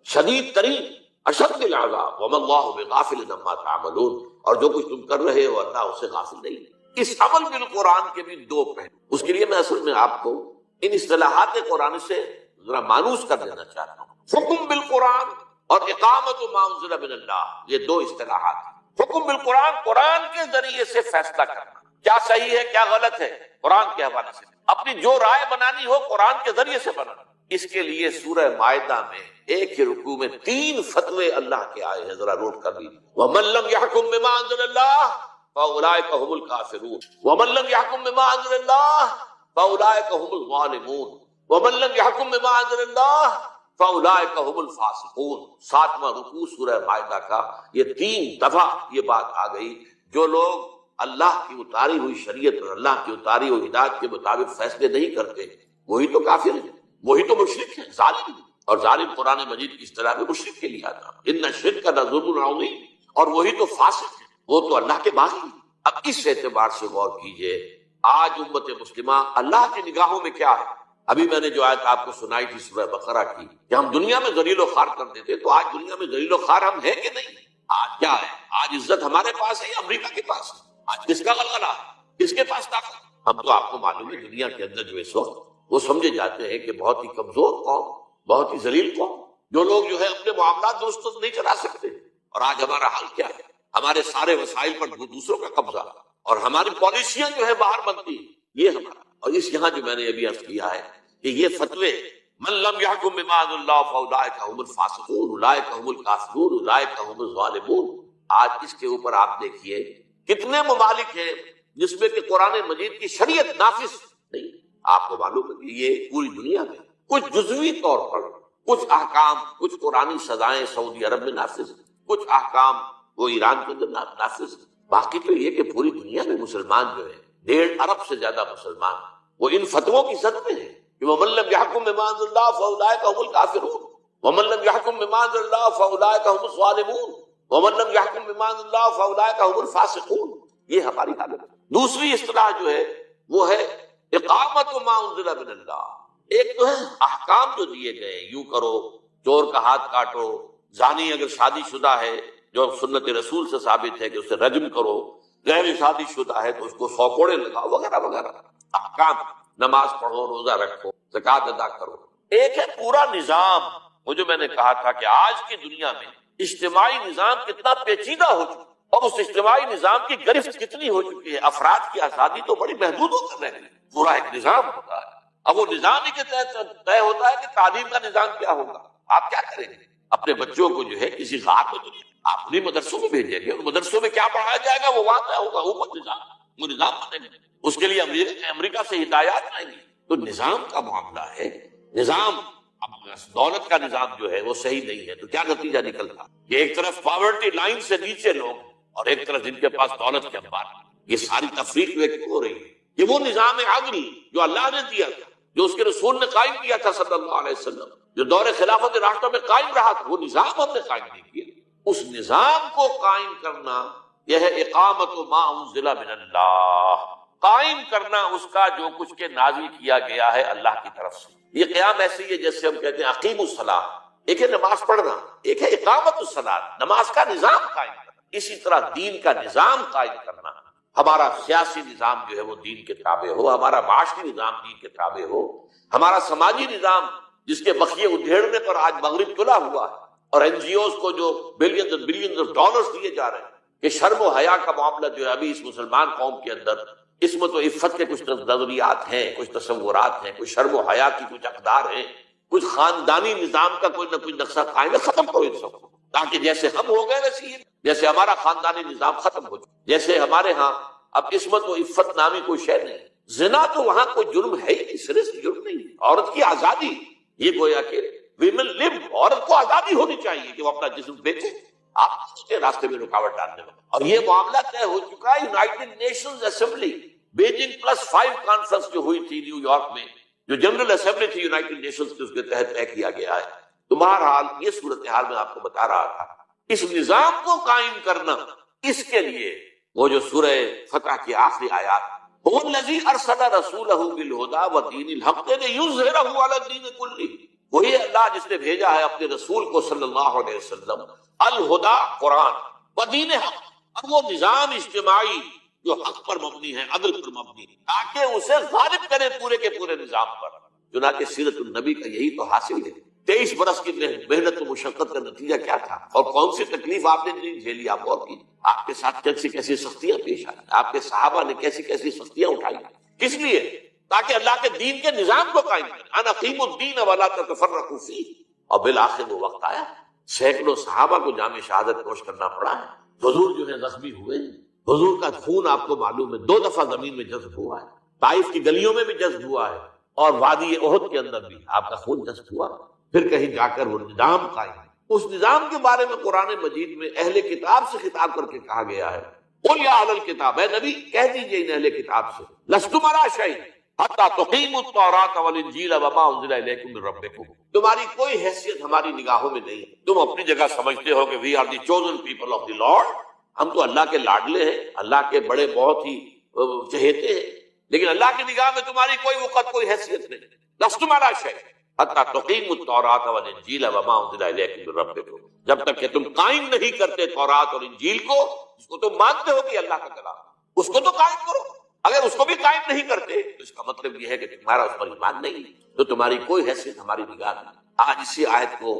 شدید ترین، اشد العذاب، وما اللہ بغافل عما تعملون، اور جو کچھ تم کر رہے ہو اللہ اس سے غافل نہیں۔ اس عمل بالقرآن کے بھی دو پہلو، اس کے لیے میں اصل میں آپ کو ان اصطلاحات قرآن سے ذرا مانوس کر دینا چاہتا ہوں۔ حکم بالقرآن اور اقامت ما انزل من اللہ، یہ دو اصطلاحات ہیں۔ حکم بالقرآن، قرآن کے ذریعے سے فیصلہ کرنا، کیا صحیح ہے کیا غلط ہے، قرآن کے حوالے سے اپنی جو رائے بنانی ہو قرآن کے ذریعے سے بنانا۔ اس کے لیے سورہ مائدہ میں ایک ہی رکوع میں 3 فتوے اللہ کے آئے ہیں، ذرا نوٹ کر لیجیے۔ وَمَن لَّمْ يَحْكُم بِمَا أَنزَلَ اللَّهُ فَأُولَٰئِكَ هُمُ الْكَافِرُونَ وَمَن لَّمْ يَحْكُم بِمَا أَنزَلَ اللَّهُ فَأُولَٰئِكَ هُمُ الظَّالِمُونَ وَمَن لَّمْ يَحْكُم بِمَا أَنزَلَ اللَّهُ فَأُولَٰئِكَ هُمُ الْفَاسِقُونَ۔ 7واں رکوع سورہ مائدہ کا یہ 3 دفعہ یہ بات آ گئی، جو لوگ اللہ کی اتاری ہوئی شریعت اور اللہ کی اتاری ہوئی ہدایت کے مطابق فیصلے نہیں کرتے، وہی تو کافر ہیں، وہی تو مشرک ہیں، ظالم ہیں۔ اور ظالم قرآن مجید کی اصطلاح میں مشرک کے لیے آتا، ان الشرک لظلم عظیم، اور وہی تو فاسق ہیں، وہ تو اللہ کے باغی ہیں۔ اب اس اعتبار سے غور کیجئے، آج امت مسلمہ اللہ کی نگاہوں میں کیا ہے؟ ابھی میں نے جو آیت آپ کو سنائی تھی سورہ بقرہ کی کہ ہم دنیا میں ذلیل و خوار کر دیتے، تو آج دنیا میں ذلیل و خوار ہم ہیں کہ نہیں؟ آج کیا ہے؟ آج عزت ہمارے پاس ہے یا امریکہ کے پاس ہے؟ آج کس کا غلغلہ ہے، کس کے پاس طاقت؟ ہم تو آپ کو معلوم ہے دنیا کے اندر جو اس وقت وہ سمجھے جاتے ہیں کہ بہت ہی کمزور قوم، بہت ہی ذلیل قوم، جو لوگ جو ہے اپنے معاملات درست نہیں چلا سکتے۔ اور آج ہمارا حال کیا ہے؟ ہمارے سارے وسائل پر دوسروں کا قبضہ، اور ہماری پالیسیاں جو ہے باہر بنتی ہیں، یہ ہمارا۔ اور اس یہاں جو میں نے ابھی عرض کیا ہے کہ یہ فتوے، من لم يحكم بما انزل الله فاولئک هم الفاسقون اولئک هم الکافرون اولئک هم الظالمون۔ آج اس کے اوپر آپ دیکھیے کتنے ممالک ہیں جس میں کہ قرآن مجید کی شریعت نافذ نہیں۔ آپ کو معلوم ہے کہ یہ پوری دنیا میں کچھ جزوی طور پر کچھ احکام، کچھ قرآنی سزائیں سعودی عرب میں نافذ ہیں، کچھ احکام وہ ایران کے اندر نافذ ہیں۔ باقی تو یہ کہ پوری دنیا میں مسلمان جو ہے 1.5 ارب سے زیادہ مسلمان وہ ان فتووں کی زد میں ہیں کہ وَمَن لَّمْ يَحْكُم بِمَا أَنزَلَ اللَّهُ فَأُولَٰئِكَ هُمُ الْكَافِرُونَ وَمَن لَّمْ يَحْكُم بِمَا أَنزَلَ اللَّهُ فَأُولَٰئِكَ هُمُ الظَّالِمُونَ وَمَن لَّمْ يَحْكُم بِمَا أَنزَلَ اللَّهُ فَأُولَٰئِكَ هُمُ الْفَاسِقُونَ۔ یہ ہماری حالت ہے۔ دوسری اصطلاح جو ہے وہ ہے اقامت ما انزل من اللہ، ایک تو ہے احکام جو دیے گئے، یوں کرو، چور کا ہاتھ کاٹو، زانی اگر شادی شدہ ہے جو سنت رسول سے ثابت ہے کہ اسے رجم کرو، غیر شادی شدہ ہے تو اس کو 100 کوڑے لگاؤ، وغیرہ وغیرہ احکام، نماز پڑھو، روزہ رکھو، زکوٰۃ ادا کرو۔ ایک ہے پورا نظام، وہ جو میں نے کہا تھا کہ آج کی دنیا میں اجتماعی نظام کتنا پیچیدہ ہو چکا اور اس اجتماعی نظام کی گرفت کتنی ہو چکی ہے، افراد کی آزادی تو بڑی محدود ہو کر رہ گئی، پورا ایک نظام ہوتا ہے، اب وہ نظام ہی کے تحت طے ہوتا ہے کہ تعلیم کا نظام کیا ہوگا۔ آپ کیا کریں گے؟ اپنے بچوں کو جو ہے کسی غار میں آپ انہیں مدرسوں میں بھیجیں گے، اور مدرسوں میں کیا پڑھایا جائے گا وہ وہاں طے ہوگا، اوپر نظام، وہ نظام بنے گا، اس کے لیے امریکہ سے ہدایات آئیں گی۔ تو نظام کا معاملہ ہے، نظام اب دولت کا نظام جو ہے وہ صحیح نہیں ہے تو کیا نتیجہ نکلتا کہ ایک طرف پاورٹی لائن سے نیچے لوگ اور ایک طرف جن کے پاس دولت کے انبار، یہ ساری تفریق کیوں ہو رہی ہے؟ یہ وہ نظام عدل جو اللہ نے دیا تھا، جو اس کے رسول نے قائم کیا تھا صلی اللہ علیہ وسلم، جو دور خلافت راستوں میں قائم رہا تھا، وہ نظام ہم نے قائم نہیں کیا۔ اس نظام کو قائم کرنا یہ ہے اقامت ما انزل من اللہ، قائم کرنا اس کا جو کچھ کے نازل کیا گیا ہے اللہ کی طرف سے۔ یہ قیام ایسے ہی ہے جیسے ہم کہتے ہیں اقیم الصلاۃ، ایک ہے نماز پڑھنا، ایک ہے اقامت الصلاۃ، نماز کا نظام قائم کرنا۔ اسی طرح دین کا نظام قائم کرنا، ہمارا سیاسی نظام جو ہے وہ دین کے تابع ہو، ہمارا معاشی نظام دین کے تابع ہو، ہمارا سماجی نظام جس کے بخیے ادھیڑنے پر آج مغرب تلا ہوا ہے، اور این جی اوز کو جو بلینز اور بلینز آف ڈالرز دیے جا رہے ہیں کہ شرم و حیا کا معاملہ جو ہے ابھی اس مسلمان قوم کے اندر عصمت و عفت کے کچھ نظریات ہیں، کچھ تصورات ہیں، کچھ شرم و حیا کی کچھ اقدار ہیں، کچھ خاندانی نظام کا کوئی نہ کوئی نقشہ قائم ہے، ختم کرو ان سب کو، تاکہ جیسے ہم ہو گئے ویسے ہی، جیسے ہمارا خاندانی نظام ختم ہو جائے، جیسے ہمارے ہاں اب عصمت و عفت نامی کوئی شے نہیں، زنا تو وہاں کوئی جرم ہے ہی نہیں، سرے سے جرم نہیں، عورت کی آزادی، یہ گویا کہ ویمن لیو، عورت کو آزادی ہونی چاہیے کہ وہ اپنا جسم بیچے، آپ کے راستے میں رکاوٹ ڈالنے میں۔ اور یہ معاملہ طے ہو چکا ہے United nations assembly, Beijing +5 conference جو ہوئی تھی نیو یارک میں، جو جنرل اسمبلی تھی یونائٹڈ نیشنز کی، اس کے تحت طے کیا گیا ہے۔ تو بہرحال یہ صورتحال میں آپ کو بتا رہا تھا، اس نظام کو قائم کرنا، اس کے لیے وہ جو سورہ فتح کی آخری آیات، هو الذی ارسل رسولہ بالہدی ودین الحق لیظہرہ علی الدین کلہ، وہی اللہ جس نے بھیجا ہے اپنے رسول کو صلی اللہ علیہ وسلم، الہدا قرآن، ودین حق، اور وہ نظام اجتماعی جو حق پر مبنی ہے، عدل پر مبنی، تاکہ اسے غالب کرے پورے کے پورے نظام پر۔ چنانچہ سیرت النبی کا یہی تو حاصل ہے۔ 23 برس کی محنت و مشقت کا نتیجہ کیا تھا، اور کون سی تکلیف آپ نے نہیں جھیلی؟ آپ غور کیجیے، آپ کے ساتھ کیسی کیسی سختیاں پیش آئی، آپ کے صحابہ نے کیسی کیسی سختیاں اٹھائی، کس لیے؟ تاکہ اللہ کے دین کے نظام کو قائم کریں، ان اقیموا الدین ولا تتفرقوا فیہ۔ اور بالآخر وہ وقت آیا، سینکڑوں صحابہ کو جام شہادت نوش کرنا پڑا ہے، حضور جو ہے زخمی ہوئے، حضور کا خون آپ کو معلوم ہے 2 دفعہ زمین میں جذب ہوا ہے، طائف کی گلیوں میں بھی جذب ہوا ہے، اور وادی احد کے اندر بھی آپ کا خون جذب ہوا، پھر کہیں جا کر وہ نظام قائم ہے۔ اس نظام کے بارے میں قرآن مجید میں اہل کتاب سے خطاب کر کے کہا گیا ہے، قل یا اہل الکتاب، اے نبی کہہ دیجئے ان اہل کتاب سے، لستم علی شیء حتی تقیموا التوراۃ والانجیل وما انزل الیکم من ربکم، تمہاری کوئی حیثیت ہماری نگاہوں میں نہیں، تم اپنی جگہ سمجھتے ہو کہ we are the chosen people of the Lord, ہم تو اللہ کے لاڈلے ہیں، اللہ کے بڑے بہت ہی چہیتے ہیں، لیکن اللہ کی نگاہ میں تمہاری کوئی وقت کوئی حیثیت نہیں، لستم علی شیء حتی تقیموا التوراۃ والانجیل وما انزل الیکم من ربکم، جب تک کہ تم قائم نہیں کرتے تورات اور انجیل کو، جس کو تم مانتے ہو کہ اللہ کا کلام، اس کو تو قائم کرو۔ اگر اس کو بھی قائم نہیں کرتے تو اس کا مطلب یہ ہے کہ تمہارا اس پر ایمان نہیں، تو تمہاری کوئی حیثیت ہماری نگاہ میں۔ آج اسی آیت کو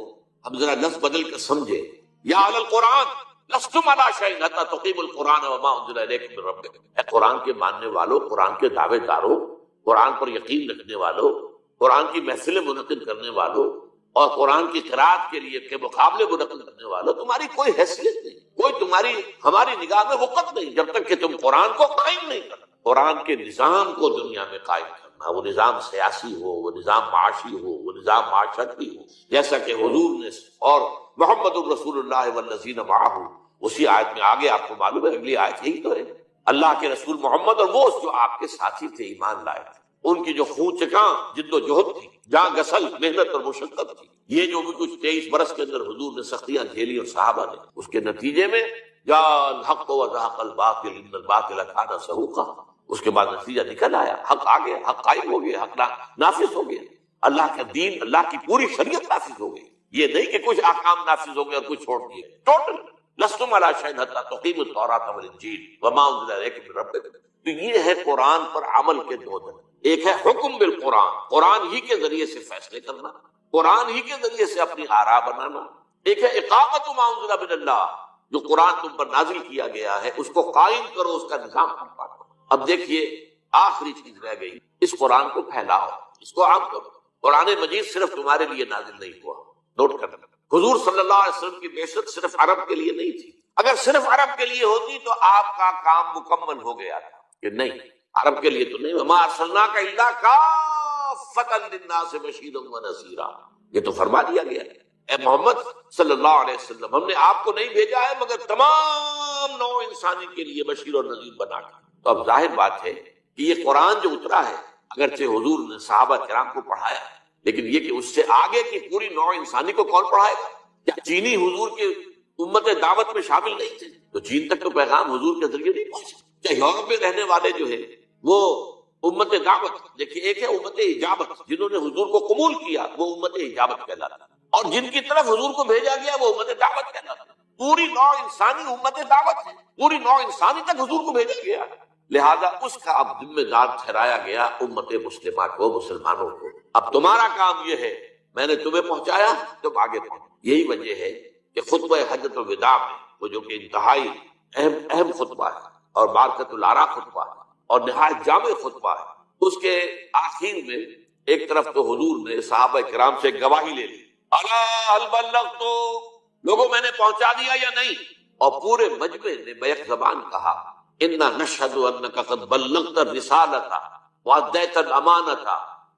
ہم ذرا لفظ بدل کر سمجھے، یا اہل القرآن لستم علی شیء حتی تقیموا القرآن وما انزل الیکم من ربکم، اے قرآن کے ماننے والوں، قرآن کے دعوے داروں، قرآن پر یقین رکھنے والوں، قرآن کی محفلیں منعقد کرنے والوں، اور قرآن کی قرأت کے لیے کے مقابلے منعقد کرنے والوں، تمہاری کوئی حیثیت نہیں، کوئی تمہاری ہماری نگاہ میں وقت نہیں، جب تک کہ تم قرآن کو قائم نہیں کرنا، قرآن کے نظام کو دنیا میں قائم کرنا، وہ نظام سیاسی ہو، وہ نظام معاشی ہو، وہ نظام معاشرتی ہو، جیسا کہ حضور نے اور محمد الرسول اللہ والذین معہ، اسی آیت میں آگے آپ کو معلوم ہے اگلی آیت یہی تو ہے، اللہ کے رسول محمد اور وہ جو آپ کے ساتھی تھے ایمان لائے تھے، ان کی جو خون چکاں جد و جہد تھی، جاں گسل محنت اور مشقت تھی، یہ جو بھی کچھ 23 برس کے اندر حضور نے سختیاں جھیلی اور صحابہ نے، اس کے نتیجے میں جاء الحق وزهق الباطل ان الباطل كان زهوقا، اس کے بعد نتیجہ نکل آیا، حق آ گیا، حق قائم ہو گیا، حق نافذ ہو گیا۔ اللہ کا دین، اللہ کی پوری شریعت نافذ ہو گئی. یہ نہیں کہ کچھ احکام نافذ ہو گئے اور کچھ چھوڑ دیے. ٹوٹل لستم علی شیء حتی تقیموا التوراۃ والانجیل وما انزل الیکم من ربکم. تو یہ ہے قرآن پر عمل کے دو دن. ایک ہے حکم بالقرآن، قرآن ہی کے ذریعے سے فیصلے کرنا، قرآن ہی کے ذریعے سے اپنی آراء بنانا. ایک ہے اقامت ما انزل من اللہ، جو قرآن تم پر نازل کیا گیا ہے اس کو قائم کرو، اس کا نظام برپا کرو. اب دیکھیے آخری چیز رہ گئی، اس قرآن کو پھیلاؤ، اس کو عام کرو. قرآن مجید صرف تمہارے لیے نازل نہیں ہوا، نوٹ کرنا. حضور صلی اللہ علیہ وسلم کی بعثت صرف عرب کے لیے نہیں تھی. اگر صرف عرب کے لیے ہوتی تو آپ کا کام مکمل ہو گیا تھا، کہ نہیں عرب کے لیے تو نہیں. وما ارسلناک الا کافۃ للناس بشیرا ونذیرا، یہ تو فرما دیا گیا ہے اے محمد صلی اللہ علیہ وسلم، ہم نے آپ کو نہیں بھیجا ہے مگر تمام نوع انسانی کے لیے بشیر اور نذیر بنا کر. تو اب ظاہر بات ہے کہ یہ قرآن جو اترا ہے، اگرچہ حضور نے صحابہ کرام کو پڑھایا، لیکن یہ کہ اس سے آگے کی پوری نوع انسانی کو کون پڑھائے گا؟ کیا چینی حضور کے امت دعوت میں شامل نہیں تھے؟ تو چین تک تو پیغام حضور کے ذریعے نہیں پہنچا. کیا یورپ میں رہنے والے جو ہے وہ امت دعوت، دیکھیے ایک ہے امت اجابت، جنہوں نے حضور کو قبول کیا وہ امت اجابت کہلاتا، اور جن کی طرف حضور کو بھیجا گیا وہ امت دعوت کہلاتا. پوری نوع انسانی امت دعوت ہے، پوری نوع انسانی تک حضور کو بھیجا گیا، لہذا اس کا اب ذمہ دار ٹھہرایا گیا امت مسلمہ کو، مسلمانوں کو. اب تمہارا کام یہ ہے، میں نے تمہیں پہنچایا، تم آگے پہنچو. یہی وجہ ہے کہ خطبہ حجۃ الوداع میں، وہ جو کہ انتہائی اہم خطبہ ہے اور بارکۃ الآراء خطبہ ہے اور نہایت جامع خطبہ ہے، اس کے آخر میں ایک طرف تو حضور نے صحابہ کرام سے گواہی لے لی، الا هل بلغت، لوگوں میں نے پہنچا دیا یا نہیں؟ اور پورے مجمع نے بیک زبان کہا انا نشهد انك قد بلغت الرسالة واديت الامانة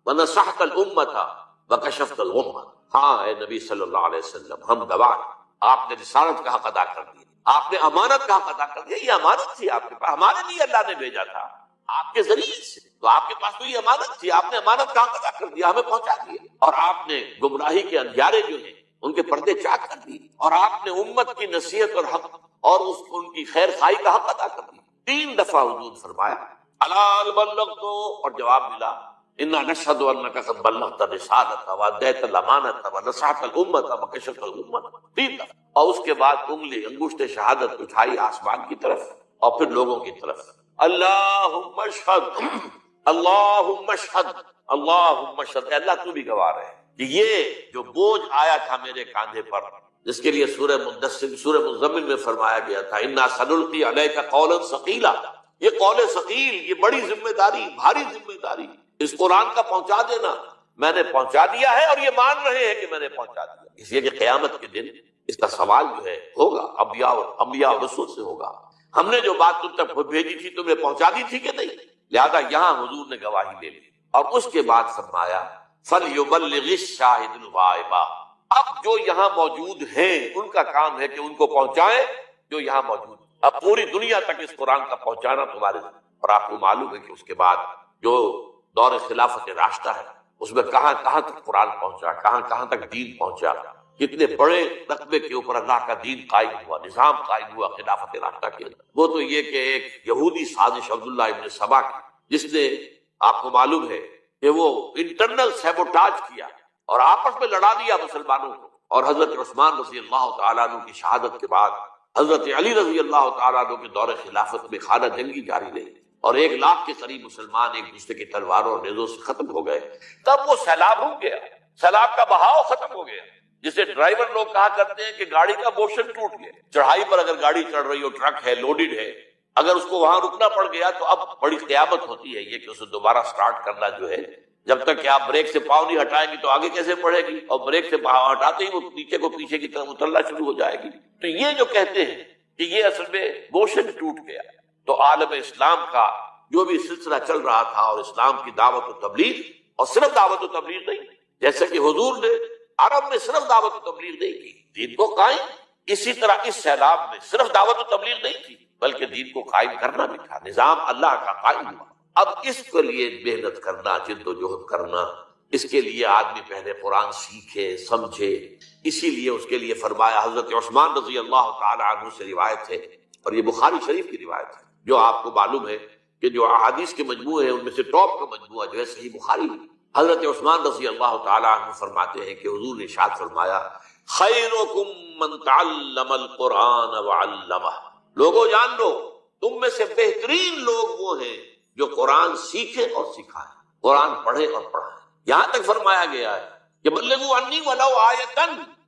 ونصحت الامة وكشفت الغمة. ہاں اے نبی صلی اللہ علیہ وسلم، ہم گواہ ہیں، آپ نے رسالت کا حق ادا کر دیا، آپ نے امانت کا حق ادا کر دیا. یہ امانت تھی آپ کے پاس، ہمارے لیے اللہ نے بھیجا تھا آپ کے ذریعے سے، تو آپ کے پاس تو یہ امانت تھی، آپ نے امانت کا حق ادا کر دیا، ہمیں پہنچا دیا. اور آپ نے گمراہی کے اندھیارے جو ہیں ان کے پردے چاک کر دیے، اور آپ نے امت کی نصیحت اور حق اور ان کی خیر خواہی کا حق ادا کر دیا. 3 دفعہ حضور فرمایا الا هل بلغت، اور جواب ملا انا نشهد انك قد بلغت الرسالة واديت الامانة ونصحت الامة وكشفت الغمة. 3 دفعہ. اور اس کے بعد انگلی انگشت شہادت اٹھائی آسمان کی طرف اور پھر لوگوں کی طرف، اللہم اشہد اللہم اشہد اللہم اشہد. اللہ تو بھی گواہ ہے کہ یہ جو بوجھ آیا تھا میرے کاندھے پر، جس کے لیے سورہ مدثر سورہ مزمل میں فرمایا گیا تھا انا سنلقی علیک قولا ثقیلا، یہ قول ثقیل، یہ بڑی ذمہ داری، بھاری ذمہ داری، اس قرآن کا پہنچا دینا، میں نے پہنچا دیا ہے اور یہ مان رہے ہیں کہ میں نے پہنچا دیا. اس لیے کہ قیامت کے دن اس کا سوال جو ہے ہوگا انبیاء اور رسول سے ہوگا، ہم نے جو بات تم تک بھیجی تھی تم نے پہنچا دی تھی کہ نہیں؟ لہذا یہاں حضور نے گواہی لے لی. اور اس کے بعد فرمایا فَلْيُبَلِّغِ الشَّاهِدُ الْغَائِبَ، اب جو یہاں موجود ہیں ان کا کام ہے کہ ان کو پہنچائیں جو یہاں موجود ہیں. اب پوری دنیا تک اس قرآن کا پہنچانا تمہارے ذمہ. اور آپ کو معلوم ہے کہ اس کے بعد جو دور خلافت راشدہ ہے اس میں کہاں کہاں تک قرآن پہنچا، کہاں کہاں تک دین پہنچا، کتنے بڑے رقبے کے اوپر اللہ کا دین قائم ہوا، نظام قائم ہوا خلافت راشدہ کے. وہ تو یہ کہ ایک یہودی سازش عبداللہ ابن سبا کی، جس نے آپ کو معلوم ہے کہ وہ انٹرنل سیبوٹاج کیا اور آپس میں لڑا دیا مسلمانوں کو. اور حضرت عثمان رضی اللہ تعالیٰ عنہ کی شہادت کے بعد حضرت علی رضی اللہ تعالیٰ عنہ کے دور خلافت میں خانہ جنگی جاری رہی اور 1 لاکھ کے قریب مسلمان ایک دوسرے کی تلواروں اور نیزوں سے ختم ہو گئے. تب وہ سیلاب رک گیا، سیلاب کا بہاؤ ختم ہو گیا، جسے ڈرائیور لوگ کہا کرتے ہیں کہ گاڑی کا موشن ٹوٹ گیا. چڑھائی پر اگر گاڑی چڑھ رہی ہو، ٹرک ہے، لوڈڈ ہے، اگر اس کو وہاں رکنا پڑ گیا تو اب بڑی قیامت ہوتی ہے یہ کہ اسے دوبارہ سٹارٹ کرنا جو ہے، جب تک کہ آپ بریک سے پاؤں نہیں ہٹائیں گی تو آگے کیسے بڑھے گی، اور بریک سے پاؤں ہٹاتے ہی وہ نیچے کو پیچھے کی طرف اترنا شروع ہو جائے گی. تو یہ جو کہتے ہیں کہ یہ اصل میں موشن ٹوٹ گیا. تو عالم اسلام کا جو بھی سلسلہ چل رہا تھا اور اسلام کی دعوت و تبلیغ، اور صرف دعوت و تبلیغ نہیں، جیسے کہ حضور نے عرب میں صرف دعوت و تبلیغ نہیں کی، دین کو قائم، اسی طرح اس سیلاب میں صرف دعوت و تبلیغ نہیں تھی بلکہ دین کو قائم کرنا بھی تھا، نظام اللہ کا قائم ہوا. اب اس کے لیے محنت کرنا، جد و جہد کرنا، اس کے لیے آدمی پہلے قرآن سیکھے سمجھے. اسی لیے اس کے لیے فرمایا، حضرت عثمان رضی اللہ تعالی عنہ سے روایت ہے اور یہ بخاری شریف کی روایت ہے، جو آپ کو معلوم ہے کہ جو احادیث کے مجموعے ہیں ان میں سے ٹاپ کا مجموعہ جو ہے صحیح بخاری ہے. حضرت عثمان رضی اللہ تعالیٰ عنہ فرماتے ہیں کہ حضور نے ارشاد فرمایا خیرکم من تعلم القرآن وعلمہ، لوگوں جان لو تم میں سے بہترین لوگ وہ ہیں جو قرآن سیکھے اور سکھائے، قرآن پڑھے اور پڑھائے۔ یہاں تک فرمایا گیا ہے کہ بلغوا عنی ولو آیۃ،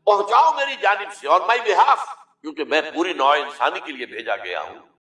پہنچاؤ میری جانب سے اور مائی بہاف، کیونکہ میں پوری نوع انسانی کے لیے بھیجا گیا ہوں۔